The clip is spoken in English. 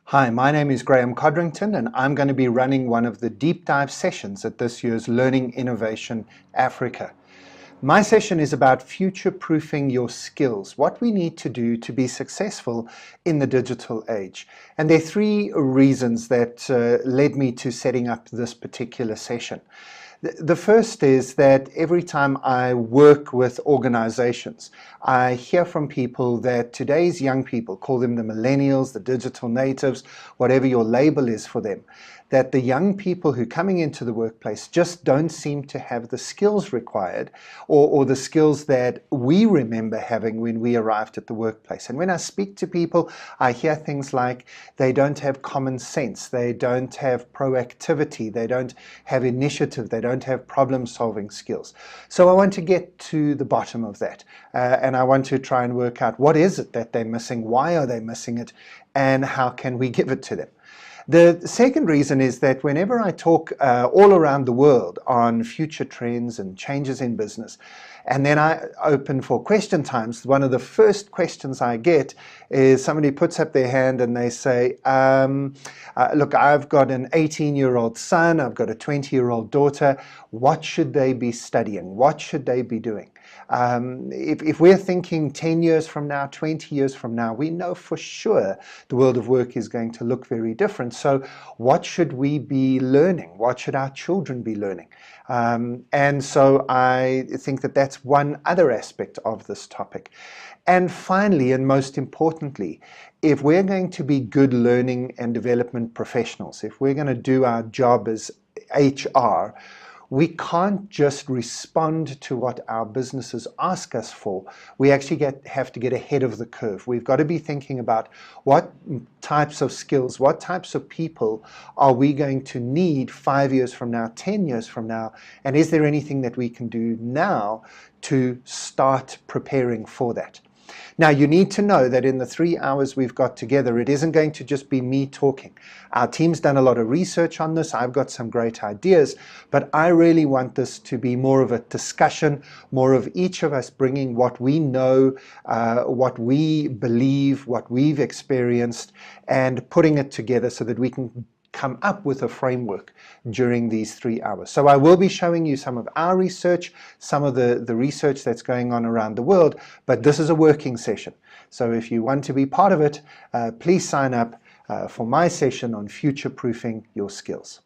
Hi, my name is Graeme Codrington, and I'm going to be running one of the deep dive sessions at this year's Learning Innovation Africa. My session is about future-proofing your skills, what we need to do to be successful in the digital age. And there are three reasons that led me to setting up this particular session. The first is that every time I work with organizations, I hear from people that today's young people, call them the millennials, the digital natives, whatever your label is for them, that the young people who are coming into the workplace just don't seem to have the skills required or the skills that we remember having when we arrived at the workplace. And when I speak to people, I hear things like they don't have common sense, they don't have proactivity, they don't have initiative, they don't have problem-solving skills. So I want to get to the bottom of that, and I want to try and work out what is it that they're missing, why are they missing it, and how can we give it to them. The second reason is that whenever I talk all around the world on future trends and changes in business, and then I open for question times, one of the first questions I get is somebody puts up their hand and they say, look, I've got an 18-year-old son, I've got a 20-year-old daughter, what should they be studying? What should they be doing? If we're thinking 10 years from now, 20 years from now, we know for sure the world of work is going to look very different. So what should we be learning? What should our children be learning? And so I think that that's one other aspect of this topic. And finally, and most importantly, if we're going to be good learning and development professionals, if we're going to do our job as HR, we can't just respond to what our businesses ask us for. We actually have to get ahead of the curve. We've got to be thinking about what types of skills, what types of people are we going to need 5 years from now, 10 years from now, and is there anything that we can do now to start preparing for that? Now, you need to know that in the 3 hours we've got together, it isn't going to just be me talking. Our team's done a lot of research on this. I've got some great ideas, but I really want this to be more of a discussion, more of each of us bringing what we know, what we believe, what we've experienced, and putting it together so that we can come up with a framework during these 3 hours. So I will be showing you some of our research, some of the research that's going on around the world, but this is a working session. So if you want to be part of it, please sign up for my session on future-proofing your skills.